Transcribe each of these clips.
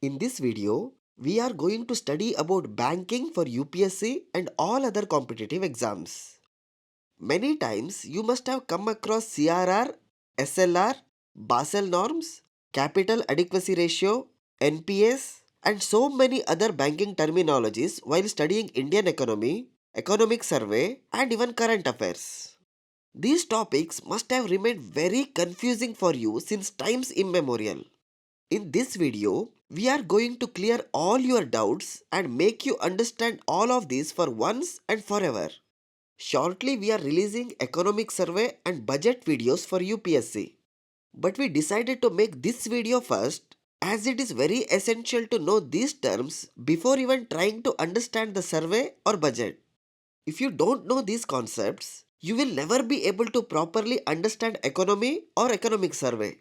In this video, we are going to study about banking for UPSC and all other competitive exams. Many times you must have come across CRR, SLR, Basel Norms, Capital Adequacy Ratio, NPAs, and so many other banking terminologies while studying Indian economy, economic survey, and even current affairs. These topics must have remained very confusing for you since times immemorial. In this video, we are going to clear all your doubts and make you understand all of these for once and forever. Shortly, we are releasing economic survey and budget videos for UPSC. But we decided to make this video first as it is very essential to know these terms before even trying to understand the survey or budget. If you don't know these concepts, you will never be able to properly understand economy or economic survey.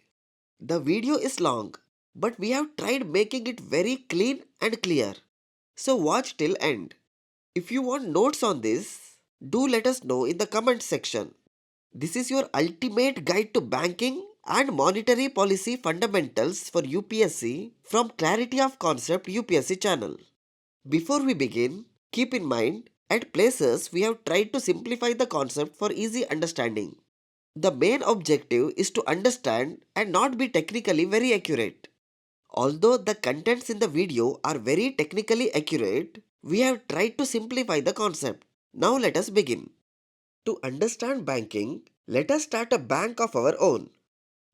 The video is long, but we have tried making it very clean and clear. So watch till end. If you want notes on this, do let us know in the comment section. This is your ultimate guide to banking and monetary policy fundamentals for UPSC from Clarity of Concept UPSC channel. Before we begin, keep in mind at places we have tried to simplify the concept for easy understanding. The main objective is to understand and not be technically very accurate. Although the contents in the video are very technically accurate, we have tried to simplify the concept. Now let us begin. To understand banking, let us start a bank of our own.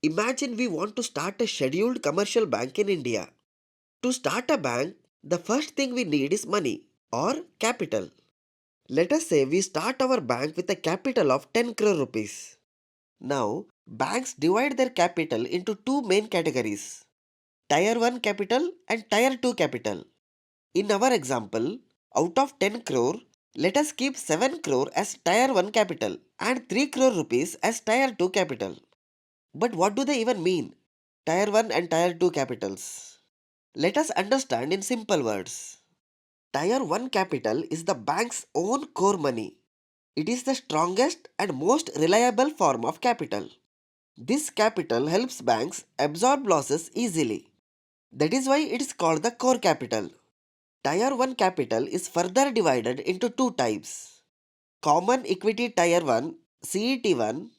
Imagine we want to start a scheduled commercial bank in India. To start a bank, the first thing we need is money or capital. Let us say we start our bank with a capital of 10 crore rupees. Now, banks divide their capital into two main categories, Tier 1 capital and Tier 2 capital. In our example, out of 10 crore, let us keep 7 crore as Tier 1 capital and 3 crore rupees as Tier 2 capital. But what do they even mean? Tier 1 and Tier 2 capitals. Let us understand in simple words. Tier 1 capital is the bank's own core money. It is the strongest and most reliable form of capital. This capital helps banks absorb losses easily. That is why it is called the core capital. Tier 1 capital is further divided into two types. Common Equity Tier 1 CET1.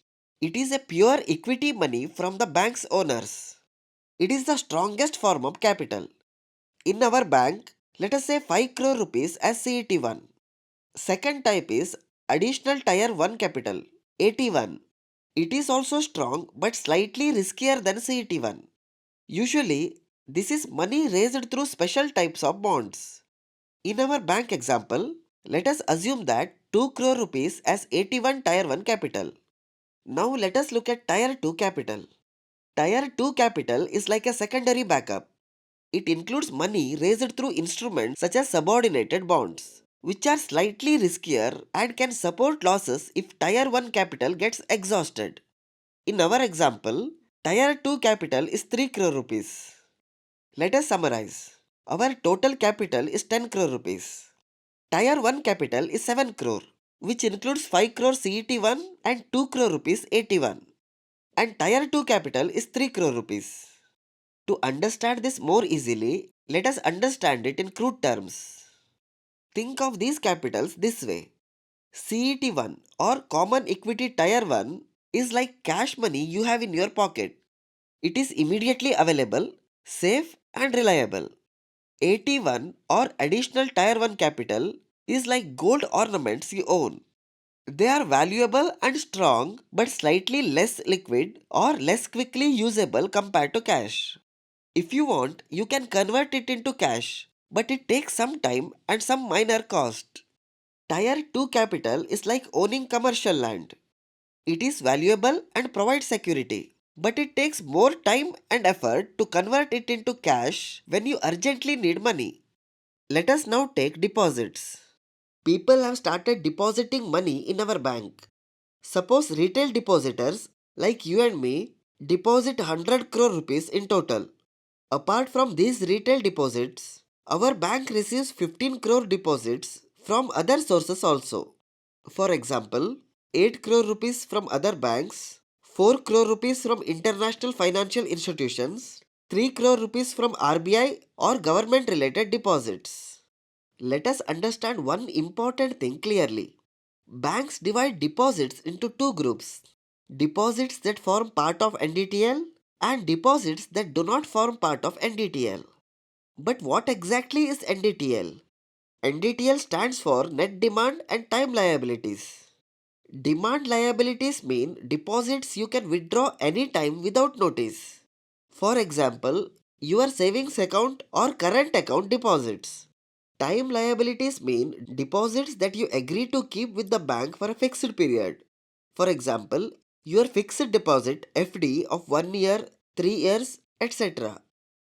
It is a pure equity money from the bank's owners. It is the strongest form of capital. In our bank, let us say 5 crore rupees as CET1. Second type is Additional Tier 1 Capital AT1. It is also strong but slightly riskier than CET1. Usually, this is money raised through special types of bonds. In our bank example, let us assume that 2 crore rupees as AT1 Tier 1 capital. Now let us look at Tier 2 capital. Tier 2 capital is like a secondary backup. It includes money raised through instruments such as subordinated bonds, which are slightly riskier and can support losses if Tier 1 capital gets exhausted. In our example, Tier 2 capital is 3 crore rupees. Let us summarize. Our total capital is 10 crore rupees. Tier 1 capital is 7 crore, which includes 5 crore CET1 and 2 crore rupees AT1. And Tier 2 capital is 3 crore rupees. To understand this more easily, let us understand it in crude terms. Think of these capitals this way. CET1 or Common Equity Tier 1 is like cash money you have in your pocket. It is immediately available, safe and reliable. AT1 or Additional Tier 1 capital is like gold ornaments you own. They are valuable and strong but slightly less liquid or less quickly usable compared to cash. If you want, you can convert it into cash, but it takes some time and some minor cost. Tier 2 capital is like owning commercial land. It is valuable and provides security, but it takes more time and effort to convert it into cash when you urgently need money. Let us now take deposits. People have started depositing money in our bank. Suppose retail depositors like you and me deposit 100 crore rupees in total. Apart from these retail deposits, our bank receives 15 crore deposits from other sources also. For example, 8 crore rupees from other banks, 4 crore rupees from international financial institutions, 3 crore rupees from RBI or government related deposits. Let us understand one important thing clearly. Banks divide deposits into two groups: deposits that form part of NDTL and deposits that do not form part of NDTL. But what exactly is NDTL? NDTL stands for Net Demand and Time Liabilities. Demand liabilities mean deposits you can withdraw anytime without notice. For example, your savings account or current account deposits. Time liabilities mean deposits that you agree to keep with the bank for a fixed period. For example, your fixed deposit FD of 1 year, 3 years, etc.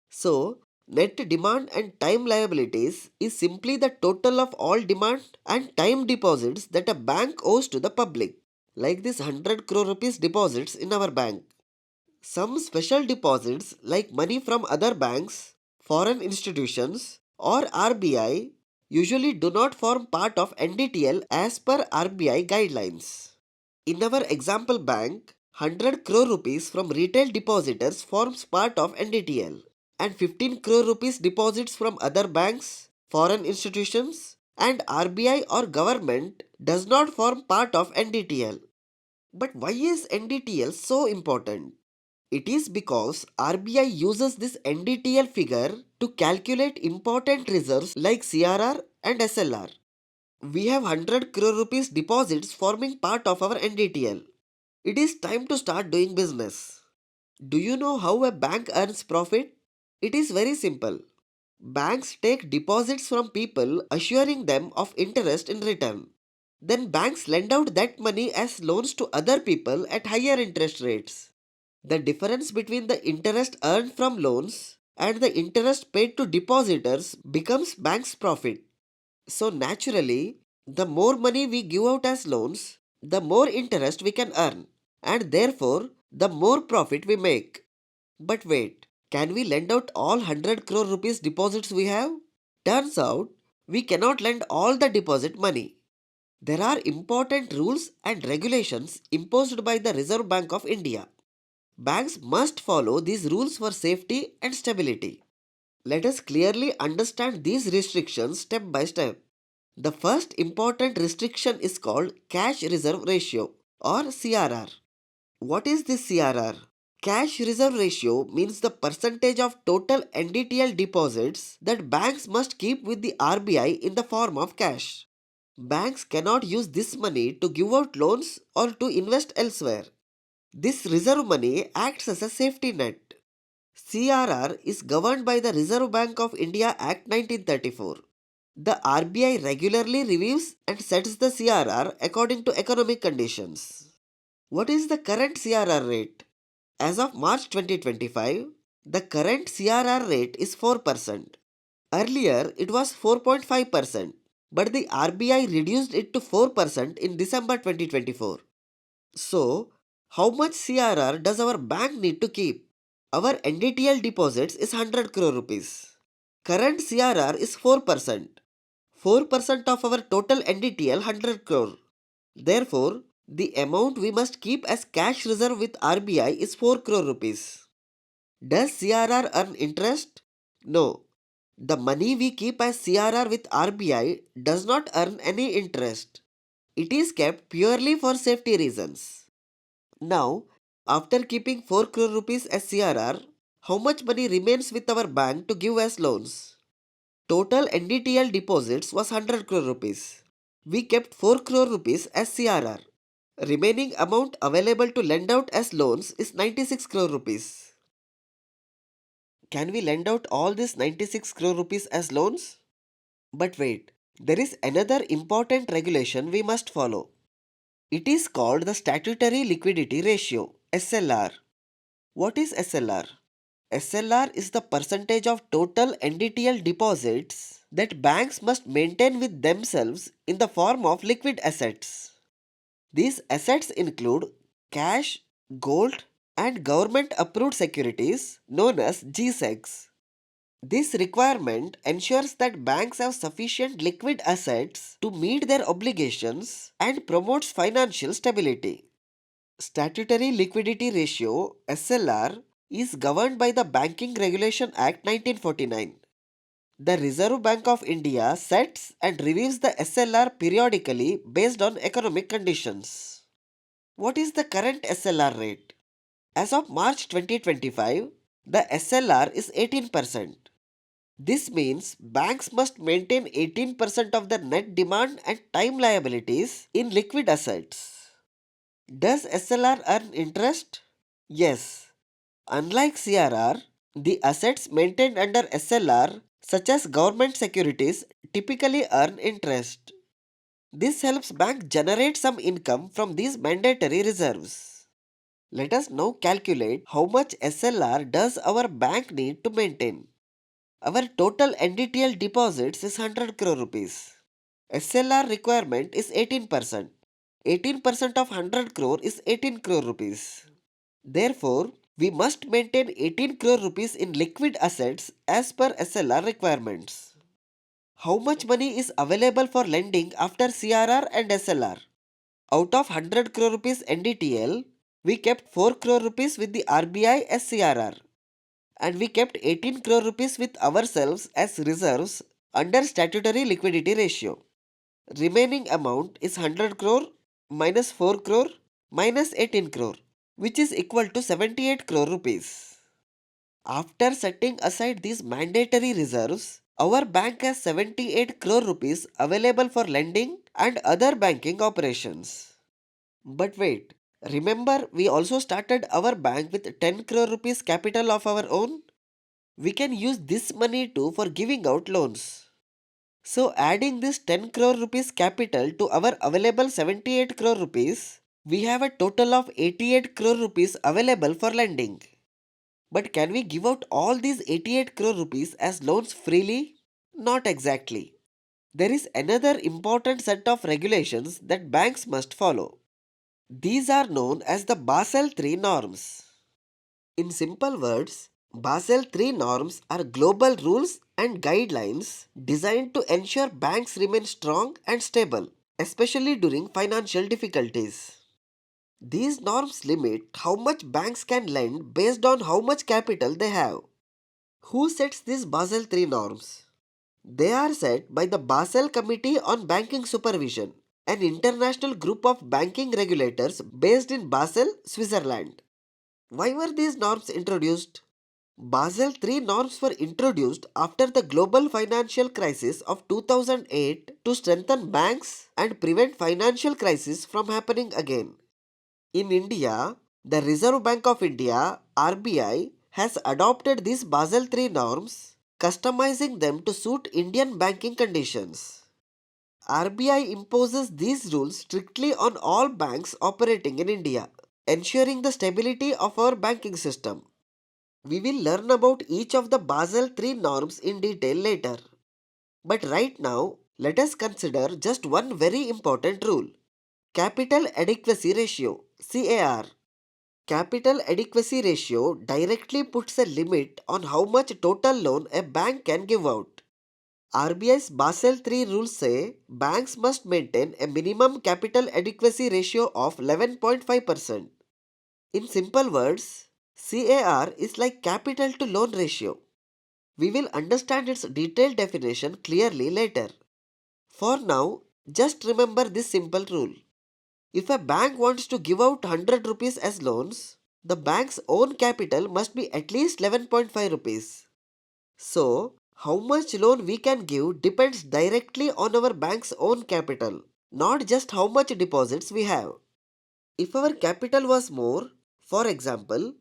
So, net demand and time liabilities is simply the total of all demand and time deposits that a bank owes to the public, like this 100 crore rupees deposits in our bank. Some special deposits, like money from other banks, foreign institutions, or RBI, usually do not form part of NDTL as per RBI guidelines. In our example bank, 100 crore rupees from retail depositors forms part of NDTL, and 15 crore rupees deposits from other banks, foreign institutions, and RBI or government does not form part of NDTL. But why is NDTL so important? It is because RBI uses this NDTL figure to calculate important reserves like CRR and SLR. We have 100 crore rupees deposits forming part of our NDTL. It is time to start doing business. Do you know how a bank earns profit? It is very simple. Banks take deposits from people, assuring them of interest in return. Then banks lend out that money as loans to other people at higher interest rates. The difference between the interest earned from loans and the interest paid to depositors becomes bank's profit. So naturally, the more money we give out as loans, the more interest we can earn, and therefore the more profit we make. But wait, can we lend out all 100 crore rupees deposits we have? Turns out, we cannot lend all the deposit money. There are important rules and regulations imposed by the Reserve Bank of India. Banks must follow these rules for safety and stability. Let us clearly understand these restrictions step by step. The first important restriction is called Cash Reserve Ratio or CRR. What is this CRR? Cash Reserve Ratio means the percentage of total NDTL deposits that banks must keep with the RBI in the form of cash. Banks cannot use this money to give out loans or to invest elsewhere. This reserve money acts as a safety net. CRR is governed by the Reserve Bank of India Act 1934. The RBI regularly reviews and sets the CRR according to economic conditions. What is the current CRR rate? As of March 2025, the current CRR rate is 4%. Earlier, it was 4.5%, but the RBI reduced it to 4% in December 2024. So, how much CRR does our bank need to keep? Our NDTL deposits is 100 crore rupees. Current CRR is 4%. 4% of our total NDTL 100 crore. Therefore, the amount we must keep as cash reserve with RBI is 4 crore rupees. Does CRR earn interest? No. The money we keep as CRR with RBI does not earn any interest. It is kept purely for safety reasons. Now, after keeping 4 crore rupees as CRR, how much money remains with our bank to give as loans? Total NDTL deposits was 100 crore rupees. We kept 4 crore rupees as CRR. Remaining amount available to lend out as loans is 96 crore rupees. Can we lend out all this 96 crore rupees as loans? But wait, there is another important regulation we must follow. It is called the Statutory Liquidity Ratio, SLR. What is SLR? SLR is the percentage of total NDTL deposits that banks must maintain with themselves in the form of liquid assets. These assets include cash, gold, and government approved securities known as GSECs. This requirement ensures that banks have sufficient liquid assets to meet their obligations and promotes financial stability. Statutory Liquidity Ratio (SLR) is governed by the Banking Regulation Act 1949. The Reserve Bank of India sets and reviews the SLR periodically based on economic conditions. What is the current SLR rate? As of March 2025, the SLR is 18%. This means banks must maintain 18% of their net demand and time liabilities in liquid assets. Does SLR earn interest? Yes. Unlike CRR, the assets maintained under SLR, such as government securities, typically earn interest. This helps banks generate some income from these mandatory reserves. Let us now calculate how much SLR does our bank need to maintain. Our total NDTL deposits is 100 crore rupees. SLR requirement is 18%. 18% of 100 crore is 18 crore rupees. Therefore, we must maintain 18 crore rupees in liquid assets as per SLR requirements. How much money is available for lending after CRR and SLR? Out of 100 crore rupees NDTL, we kept 4 crore rupees with the RBI as CRR, and we kept 18 crore rupees with ourselves as reserves under statutory liquidity ratio. Remaining amount is 100 crore minus 4 crore minus 18 crore, which is equal to 78 crore rupees. After setting aside these mandatory reserves, our bank has 78 crore rupees available for lending and other banking operations. But wait, remember we also started our bank with 10 crore rupees capital of our own? We can use this money too for giving out loans. So adding this 10 crore rupees capital to our available 78 crore rupees, we have a total of 88 crore rupees available for lending. But can we give out all these 88 crore rupees as loans freely? Not exactly. There is another important set of regulations that banks must follow. These are known as the Basel III norms. In simple words, Basel III norms are global rules and guidelines designed to ensure banks remain strong and stable, especially during financial difficulties. These norms limit how much banks can lend based on how much capital they have. Who sets these Basel III norms? They are set by the Basel Committee on Banking Supervision, an international group of banking regulators based in Basel, Switzerland. Why were these norms introduced? Basel III norms were introduced after the global financial crisis of 2008 to strengthen banks and prevent financial crises from happening again. In India, the Reserve Bank of India (RBI) has adopted these Basel III norms, customizing them to suit Indian banking conditions. RBI imposes these rules strictly on all banks operating in India, ensuring the stability of our banking system. We will learn about each of the Basel III norms in detail later. But right now, let us consider just one very important rule: Capital Adequacy Ratio (CAR). Capital Adequacy Ratio directly puts a limit on how much total loan a bank can give out. RBI's Basel III rules say banks must maintain a minimum capital adequacy ratio of 11.5%. In simple words, CAR is like capital to loan ratio. We will understand its detailed definition clearly later. For now, just remember this simple rule. If a bank wants to give out 100 rupees as loans, the bank's own capital must be at least 11.5 rupees. So, how much loan we can give depends directly on our bank's own capital, not just how much deposits we have. If our capital was more, for example,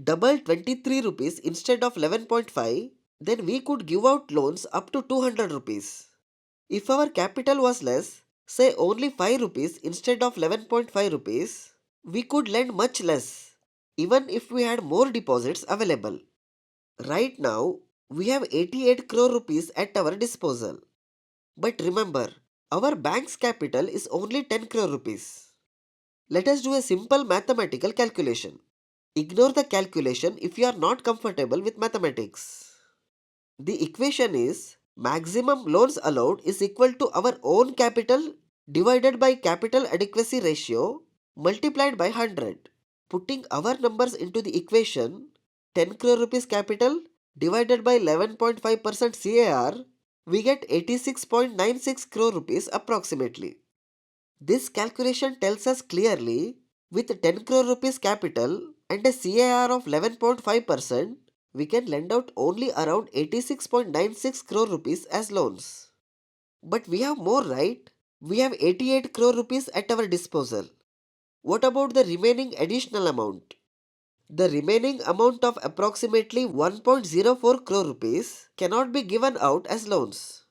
double 23 rupees instead of 11.5, then we could give out loans up to 200 rupees. If our capital was less, say only 5 rupees instead of 11.5 rupees, we could lend much less, even if we had more deposits available. Right now, we have 88 crore rupees at our disposal. But remember, our bank's capital is only 10 crore rupees. Let us do a simple mathematical calculation. Ignore the calculation if you are not comfortable with mathematics. The equation is maximum loans allowed is equal to our own capital divided by capital adequacy ratio multiplied by 100. Putting our numbers into the equation, 10 crore rupees capital divided by 11.5% CAR, we get 86.96 crore rupees approximately. This calculation tells us clearly, with 10 crore rupees capital and a CAR of 11.5%, we can lend out only around 86.96 crore rupees as loans. But we have more, right? We have 88 crore rupees at our disposal. What about the remaining additional amount? The remaining amount of approximately 1.04 crore rupees cannot be given out as loans.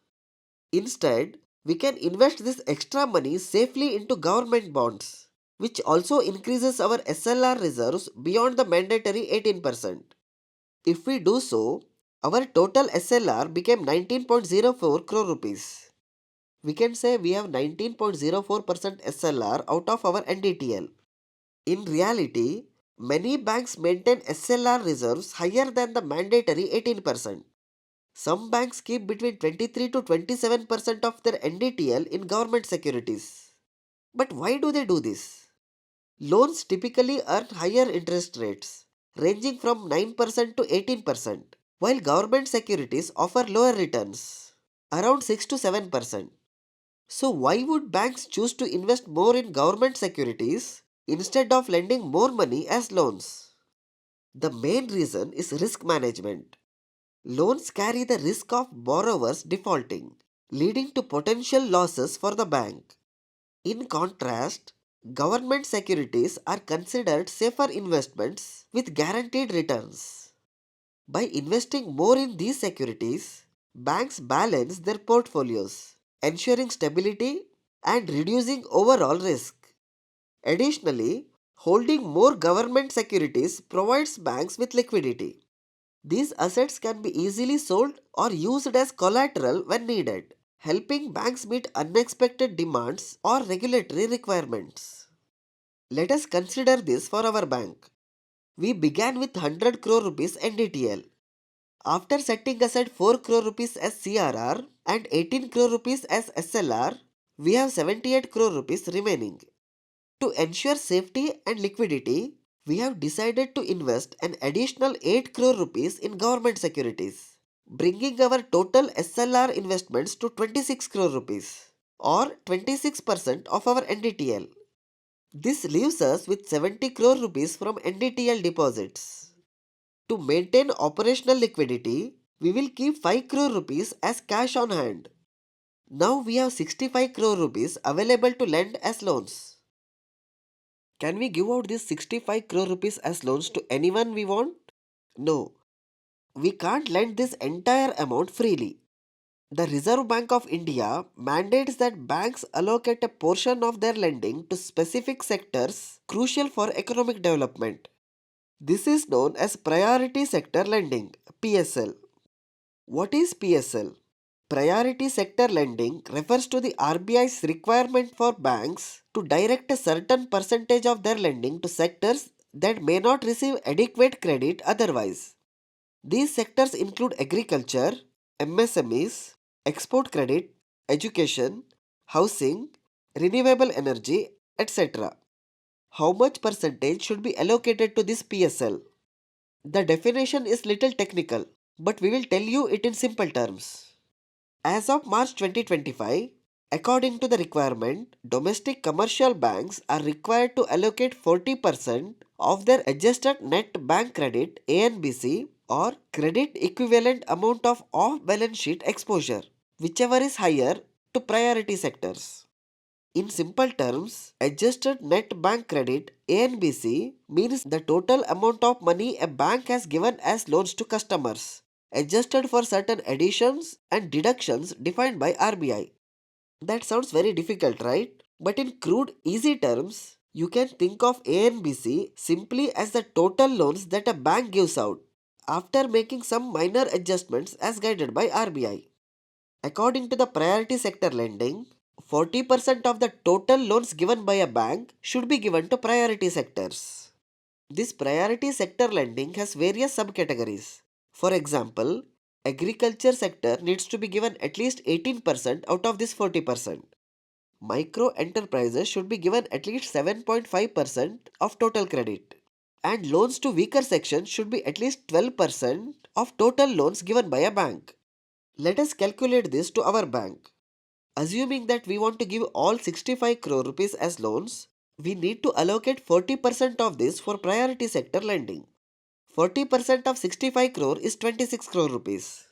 Instead, we can invest this extra money safely into government bonds, which also increases our SLR reserves beyond the mandatory 18%. If we do so, our total SLR became 19.04 crore rupees. We can say we have 19.04% SLR out of our NDTL. In reality, many banks maintain SLR reserves higher than the mandatory 18%. Some banks keep between 23 to 27% of their NDTL in government securities. But why do they do this? Loans typically earn higher interest rates, ranging from 9% to 18%, while government securities offer lower returns, around 6 to 7%. So, why would banks choose to invest more in government securities instead of lending more money as loans? The main reason is risk management. Loans carry the risk of borrowers defaulting, leading to potential losses for the bank. In contrast, government securities are considered safer investments with guaranteed returns. By investing more in these securities, banks balance their portfolios, ensuring stability and reducing overall risk. Additionally, holding more government securities provides banks with liquidity. These assets can be easily sold or used as collateral when needed, helping banks meet unexpected demands or regulatory requirements. Let us consider this for our bank. We began with 100 crore rupees NDTL. After setting aside 4 crore rupees as CRR and 18 crore rupees as SLR, we have 78 crore rupees remaining. To ensure safety and liquidity, we have decided to invest an additional 8 crore rupees in government securities, bringing our total SLR investments to 26 crore rupees or 26% of our NDTL. This leaves us with 70 crore rupees from NDTL deposits. To maintain operational liquidity, we will keep 5 crore rupees as cash on hand. Now we have 65 crore rupees available to lend as loans. Can we give out these 65 crore rupees as loans to anyone we want? No, we can't lend this entire amount freely. The Reserve Bank of India mandates that banks allocate a portion of their lending to specific sectors crucial for economic development. This is known as Priority Sector Lending (PSL). What is PSL? Priority sector lending refers to the RBI's requirement for banks to direct a certain percentage of their lending to sectors that may not receive adequate credit otherwise. These sectors include agriculture, MSMEs, export credit, education, housing, renewable energy, etc. How much percentage should be allocated to this PSL? The definition is little technical, but we will tell you it in simple terms. As of March 2025, according to the requirement, domestic commercial banks are required to allocate 40% of their adjusted net bank credit ANBC or credit equivalent amount of off-balance sheet exposure, whichever is higher, to priority sectors. In simple terms, adjusted net bank credit ANBC means the total amount of money a bank has given as loans to customers, adjusted for certain additions and deductions defined by RBI. That sounds very difficult, right? But in crude, easy terms, you can think of ANBC simply as the total loans that a bank gives out after making some minor adjustments as guided by RBI. According to the priority sector lending, 40% of the total loans given by a bank should be given to priority sectors. This priority sector lending has various subcategories. For example, agriculture sector needs to be given at least 18% out of this 40%. Micro enterprises should be given at least 7.5% of total credit. And loans to weaker sections should be at least 12% of total loans given by a bank. Let us calculate this to our bank. Assuming that we want to give all 65 crore rupees as loans, we need to allocate 40% of this for priority sector lending. 40% of 65 crore is 26 crore rupees.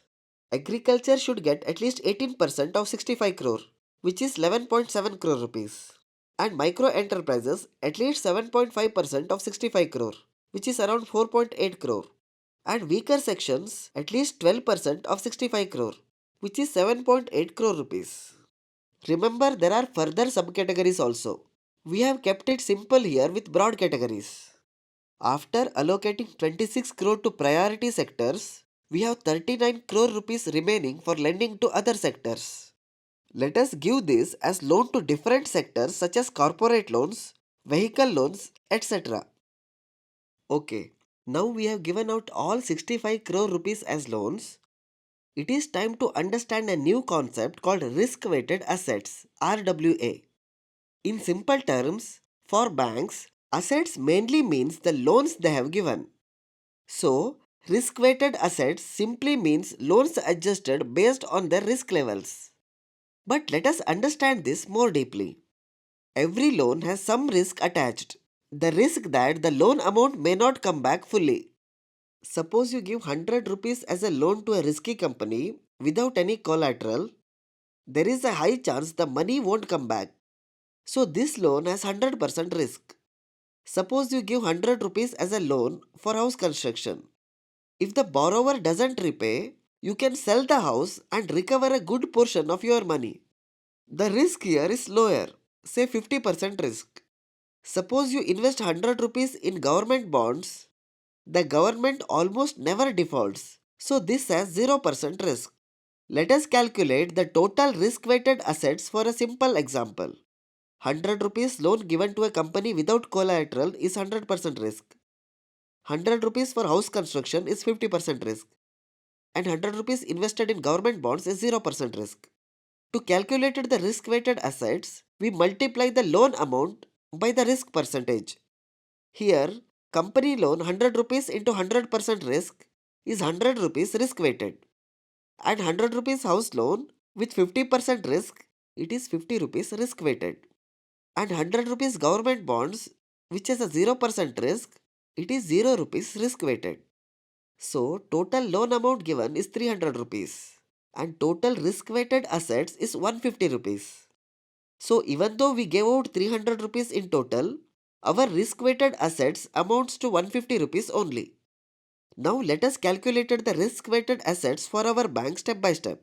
Agriculture should get at least 18% of 65 crore, which is 11.7 crore rupees. And micro enterprises at least 7.5% of 65 crore, which is around 4.8 crore. And weaker sections at least 12% of 65 crore, which is 7.8 crore rupees. Remember, there are further subcategories also. We have kept it simple here with broad categories. After allocating 26 crore to priority sectors, we have 39 crore rupees remaining for lending to other sectors. Let us give this as loan to different sectors such as corporate loans, vehicle loans, etc. Okay, now we have given out all 65 crore rupees as loans. It is time to understand a new concept called risk weighted assets (RWA). In simple terms, for banks, assets mainly means the loans they have given. So, risk weighted assets simply means loans adjusted based on their risk levels. But let us understand this more deeply. Every loan has some risk attached. The risk that the loan amount may not come back fully. Suppose you give 100 rupees as a loan to a risky company without any collateral, there is a high chance the money won't come back. So this loan has 100% risk. Suppose you give 100 rupees as a loan for house construction. If the borrower doesn't repay, you can sell the house and recover a good portion of your money. The risk here is lower, say 50% risk. Suppose you invest 100 rupees in government bonds, the government almost never defaults, so this has 0% risk. Let us calculate the total risk weighted assets for a simple example. 100 rupees loan given to a company without collateral is 100% risk. 100 rupees for house construction is 50% risk. And 100 rupees invested in government bonds is 0% risk. To calculate the risk weighted assets, we multiply the loan amount by the risk percentage. Here, company loan 100 rupees into 100% risk is 100 rupees risk weighted. And 100 rupees house loan with 50% risk, it is 50 rupees risk weighted. And 100 rupees government bonds, which has a 0% risk, it is 0 rupees risk weighted. So, total loan amount given is 300 rupees and total risk weighted assets is 150 rupees. So, even though we gave out 300 rupees in total, our risk weighted assets amounts to 150 rupees only. Now, let us calculate the risk weighted assets for our bank step by step.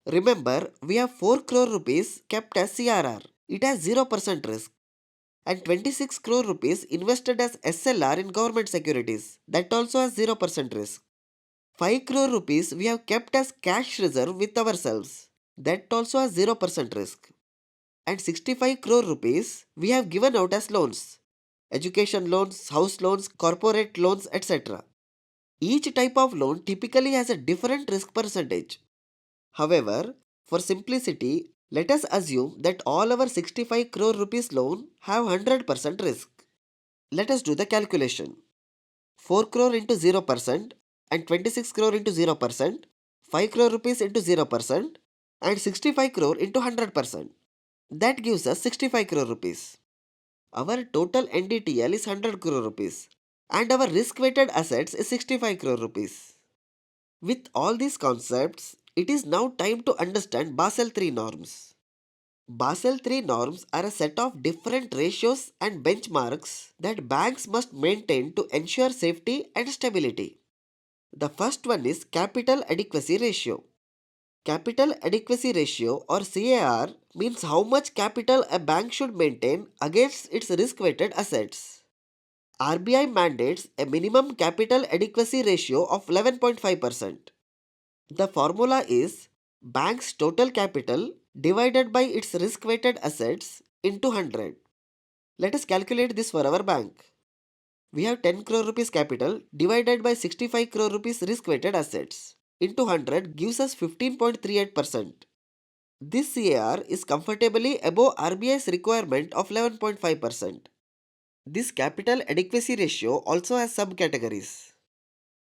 Remember, we have 4 crore rupees kept as CRR. It has 0% risk. And 26 crore rupees invested as SLR in government securities. That also has 0% risk. 5 crore rupees we have kept as cash reserve with ourselves. That also has 0% risk. And 65 crore rupees we have given out as loans. Education loans, house loans, corporate loans, etc. Each type of loan typically has a different risk percentage. However, for simplicity, let us assume that all our 65 crore rupees loan have 100% risk. Let us do the calculation. 4 crore into 0% and 26 crore into 0%, 5 crore rupees into 0% and 65 crore into 100%. That gives us 65 crore rupees. Our total NDTL is 100 crore rupees and our risk weighted assets is 65 crore rupees. With all these concepts, it is now time to understand Basel III norms. Basel III norms are a set of different ratios and benchmarks that banks must maintain to ensure safety and stability. The first one is Capital Adequacy Ratio. Capital Adequacy Ratio or CAR means how much capital a bank should maintain against its risk weighted assets. RBI mandates a minimum capital adequacy ratio of 11.5%. The formula is bank's total capital divided by its risk weighted assets into 100. Let us calculate this for our bank. We have 10 crore rupees capital divided by 65 crore rupees risk weighted assets into 100 gives us 15.38%. This CAR is comfortably above RBI's requirement of 11.5%. This capital adequacy ratio also has subcategories.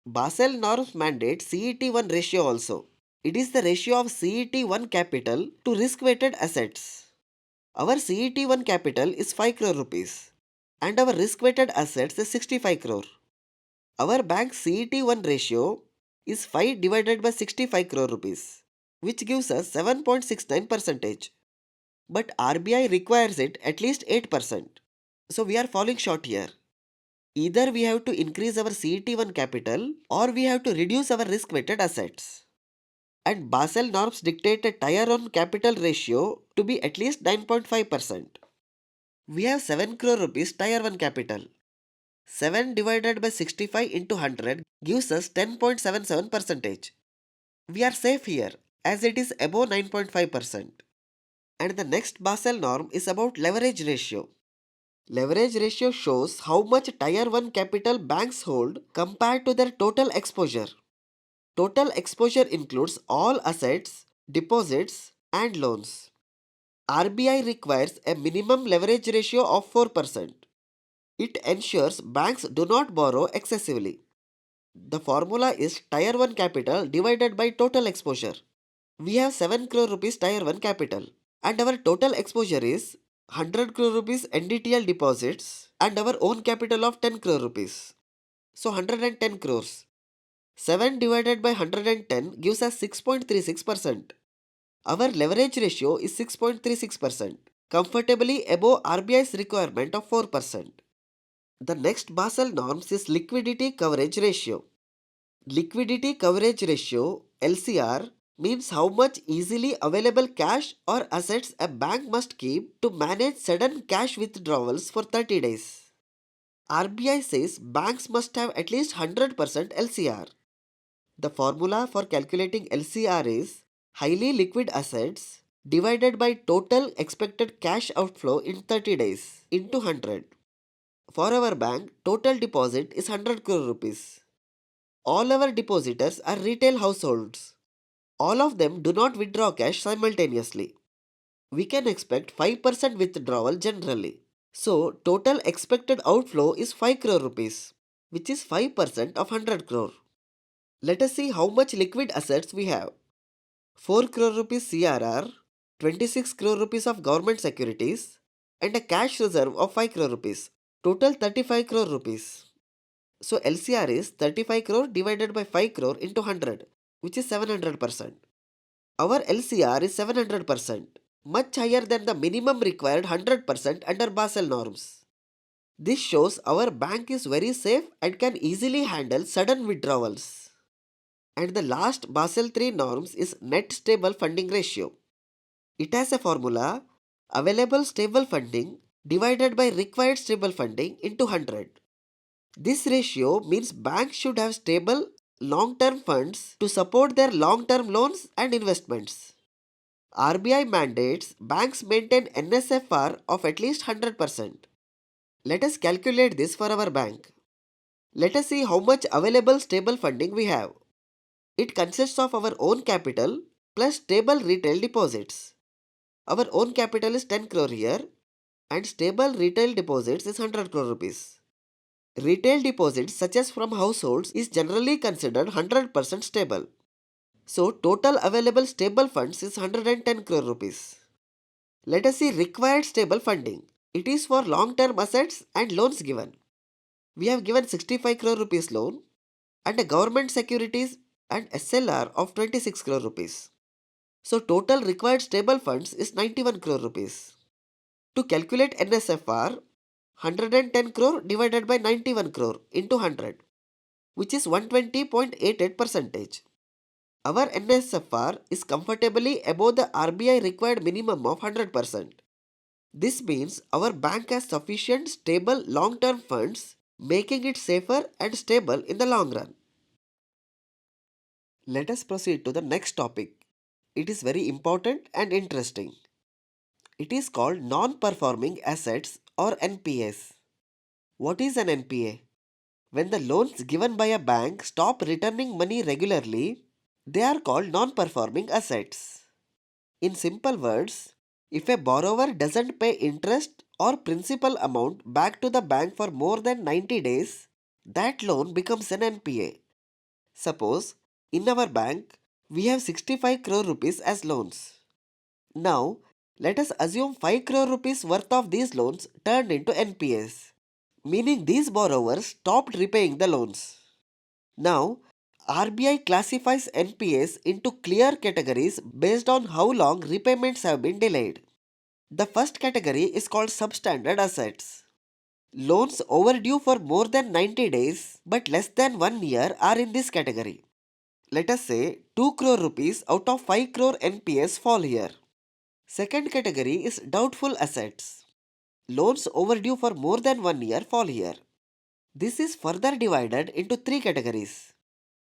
Basel Norms mandate CET1 ratio also. It is the ratio of CET1 capital to risk weighted assets. Our CET1 capital is 5 crore rupees and our risk weighted assets is 65 crore. Our bank's CET1 ratio is 5 divided by 65 crore rupees, which gives us 7.69%. But RBI requires it at least 8%. So we are falling short here. Either we have to increase our CET1 capital or we have to reduce our risk weighted assets. And Basel norms dictate a tier 1 capital ratio to be at least 9.5%. We have 7 crore rupees tier 1 capital. 7 divided by 65 into 100 gives us 10.77%. We are safe here as it is above 9.5%. And the next Basel norm is about leverage ratio. Leverage ratio shows how much tier 1 capital banks hold compared to their total exposure. Total exposure includes all assets, deposits, and loans. RBI requires a minimum leverage ratio of 4%. It ensures banks do not borrow excessively. The formula is tier 1 capital divided by total exposure. We have 7 crore rupees tier 1 capital and our total exposure is 100 crore rupees NDTL deposits and our own capital of 10 crore rupees. So 110 crores. 7 divided by 110 gives us 6.36%. Our leverage ratio is 6.36%, comfortably above RBI's requirement of 4%. The next Basel norms is liquidity coverage ratio. Liquidity coverage ratio LCR means how much easily available cash or assets a bank must keep to manage sudden cash withdrawals for 30 days. RBI says banks must have at least 100% LCR. The formula for calculating LCR is highly liquid assets divided by total expected cash outflow in 30 days into 100. For our bank, total deposit is 100 crore rupees. All our depositors are retail households. All of them do not withdraw cash simultaneously. We can expect 5% withdrawal generally. So, total expected outflow is 5 crore rupees, which is 5% of 100 crore. Let us see how much liquid assets we have. 4 crore rupees CRR, 26 crore rupees of government securities, and a cash reserve of 5 crore rupees. Total 35 crore rupees. So LCR is 35 crore divided by 5 crore into 100, which is 700%. Our LCR is 700%, much higher than the minimum required 100% under Basel norms. This shows our bank is very safe and can easily handle sudden withdrawals. And the last Basel III norms is net stable funding ratio. It has a formula available stable funding divided by required stable funding into 100. This ratio means banks should have stable long-term funds to support their long-term loans and investments. RBI mandates banks maintain NSFR of at least 100%. Let us calculate this for our bank. Let us see how much available stable funding we have. It consists of our own capital plus stable retail deposits. Our own capital is 10 crore here and stable retail deposits is 100 crore rupees. Retail deposits such as from households is generally considered 100% stable. So total available stable funds is 110 crore rupees. Let us see required stable funding. It is for long-term assets and loans given. We have given 65 crore rupees loan and a government securities and SLR of 26 crore rupees. So total required stable funds is 91 crore rupees. To calculate NSFR, 110 crore divided by 91 crore into 100, which is 120.88%. Our NSFR is comfortably above the RBI required minimum of 100%. This means our bank has sufficient stable long-term funds, making it safer and stable in the long run. Let us proceed to the next topic. It is very important and interesting. It is called non-performing assets or NPAs. What is an NPA? When the loans given by a bank stop returning money regularly, they are called non-performing assets. In simple words, If a borrower doesn't pay interest or principal amount back to the bank for more than 90 days, that loan becomes an NPA. Suppose, in our bank, we have 65 crore rupees as loans. Now, let us assume 5 crore rupees worth of these loans turned into NPAs, meaning these borrowers stopped repaying the loans. Now, RBI classifies NPAs into clear categories based on how long repayments have been delayed. The first category is called substandard assets. Loans overdue for more than 90 days but less than 1 year are in this category. Let us say 2 crore rupees out of 5 crore NPAs fall here. Second category is doubtful assets. Loans overdue for more than 1 year fall here. This is further divided into 3 categories.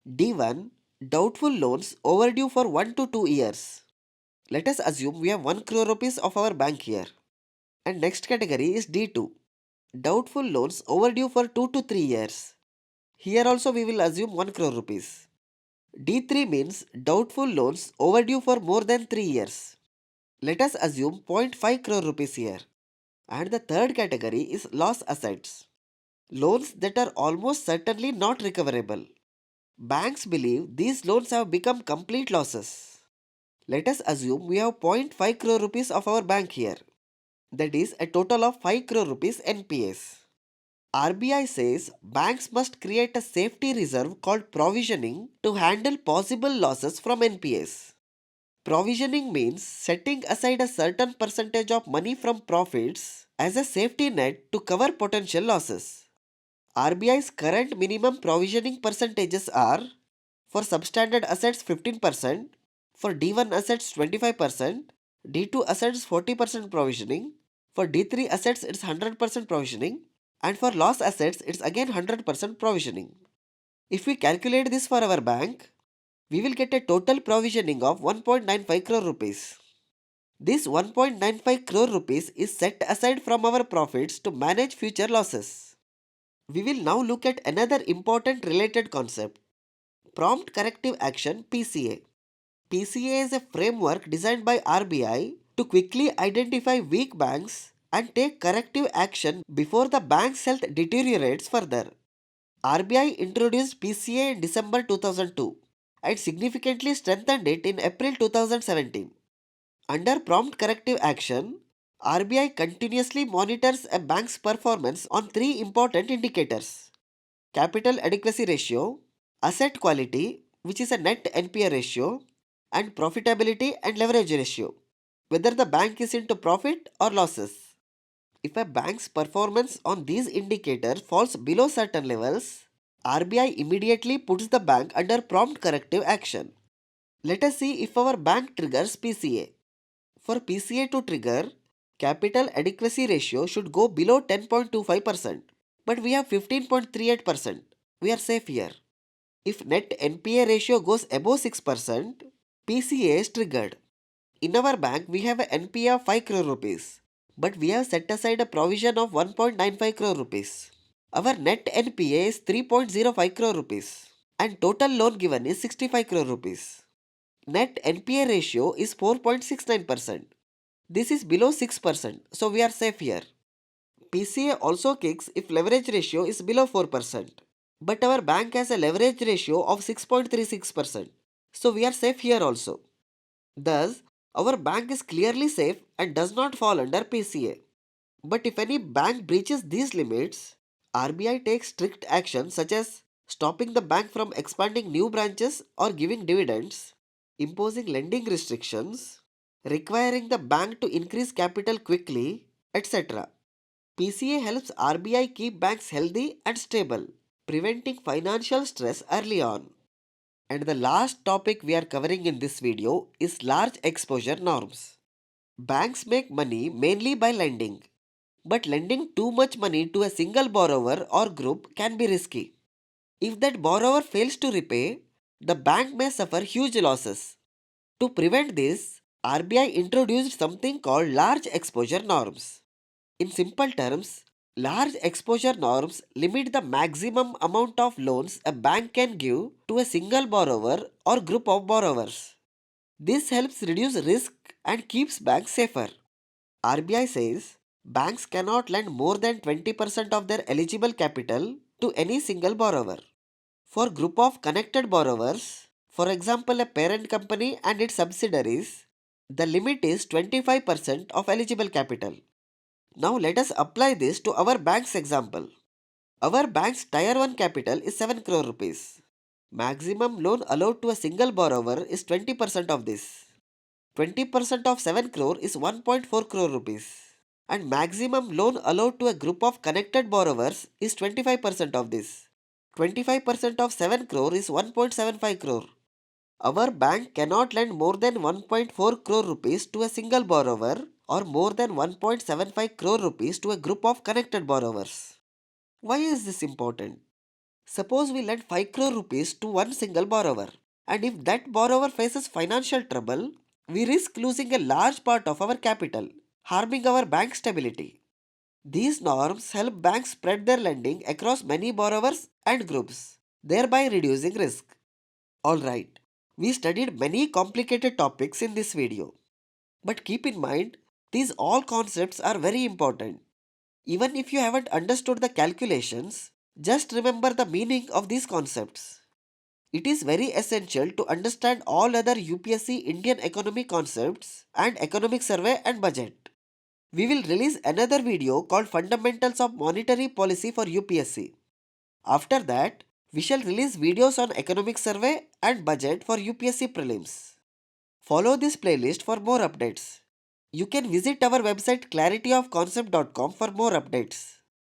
D1, doubtful loans overdue for 1 to 2 years. Let us assume we have 1 crore rupees of our bank here. And next category is D2, doubtful loans overdue for 2 to 3 years. Here also we will assume 1 crore rupees. D3 means doubtful loans overdue for more than 3 years. Let us assume 0.5 crore rupees here. And the third category is loss assets. Loans that are almost certainly not recoverable. Banks believe these loans have become complete losses. Let us assume we have 0.5 crore rupees of our bank here. That is a total of 5 crore rupees NPAs. RBI says banks must create a safety reserve called provisioning to handle possible losses from NPAs. Provisioning means setting aside a certain percentage of money from profits as a safety net to cover potential losses. RBI's current minimum provisioning percentages are for substandard assets 15%, for D1 assets 25%, D2 assets 40% provisioning, for D3 assets it's 100% provisioning, and for loss assets it's again 100% provisioning. If we calculate this for our bank, we will get a total provisioning of 1.95 crore rupees. This 1.95 crore rupees is set aside from our profits to manage future losses. We will now look at another important related concept, prompt corrective action PCA. PCA is a framework designed by RBI to quickly identify weak banks and take corrective action before the bank's health deteriorates further. RBI introduced PCA in December 2002 and significantly strengthened it in April 2017. Under prompt corrective action, RBI continuously monitors a bank's performance on three important indicators: capital adequacy ratio, asset quality, which is a net NPA ratio, and profitability and leverage ratio, whether the bank is into profit or losses. If a bank's performance on these indicators falls below certain levels, RBI immediately puts the bank under prompt corrective action. Let us see if our bank triggers PCA. For PCA to trigger, capital adequacy ratio should go below 10.25%, but we have 15.38%. We are safe here. If net NPA ratio goes above 6%, PCA is triggered. In our bank, we have an NPA of 5 crore rupees, but we have set aside a provision of 1.95 crore rupees. Our net NPA is 3.05 crore rupees, and total loan given is 65 crore rupees. Net NPA ratio is 4.69%. This is below 6%, so we are safe here. PCA also kicks if leverage ratio is below 4%. But our bank has a leverage ratio of 6.36%, so we are safe here also. Thus, our bank is clearly safe and does not fall under PCA. But if any bank breaches these limits, RBI takes strict action such as stopping the bank from expanding new branches or giving dividends, imposing lending restrictions, requiring the bank to increase capital quickly, etc. PCA helps RBI keep banks healthy and stable, preventing financial stress early on. And the last topic we are covering in this video is large exposure norms. Banks make money mainly by lending, but lending too much money to a single borrower or group can be risky. If that borrower fails to repay, the bank may suffer huge losses. To prevent this, RBI introduced something called large exposure norms. In simple terms, large exposure norms limit the maximum amount of loans a bank can give to a single borrower or group of borrowers. This helps reduce risk and keeps banks safer. RBI says banks cannot lend more than 20% of their eligible capital to any single borrower. For group of connected borrowers, for example a parent company and its subsidiaries, the limit is 25% of eligible capital. Now let us apply this to our bank's example. Our bank's Tier 1 capital is 7 crore rupees. Maximum loan allowed to a single borrower is 20% of this. 20% of 7 crore is 1.4 crore rupees. And maximum loan allowed to a group of connected borrowers is 25% of this. 25% of 7 crore is 1.75 crore. Our bank cannot lend more than 1.4 crore rupees to a single borrower or more than 1.75 crore rupees to a group of connected borrowers. Why is this important? Suppose we lend 5 crore rupees to one single borrower, and if that borrower faces financial trouble, we risk losing a large part of our capital, harming our bank stability. These norms help banks spread their lending across many borrowers and groups, thereby reducing risk. Alright, we studied many complicated topics in this video. But keep in mind, these all concepts are very important. Even if you haven't understood the calculations, just remember the meaning of these concepts. It is very essential to understand all other UPSC Indian economy concepts and economic survey and budget. We will release another video called Fundamentals of Monetary Policy for UPSC. After that, we shall release videos on economic survey and budget for UPSC prelims. Follow this playlist for more updates. You can visit our website clarityofconcept.com for more updates.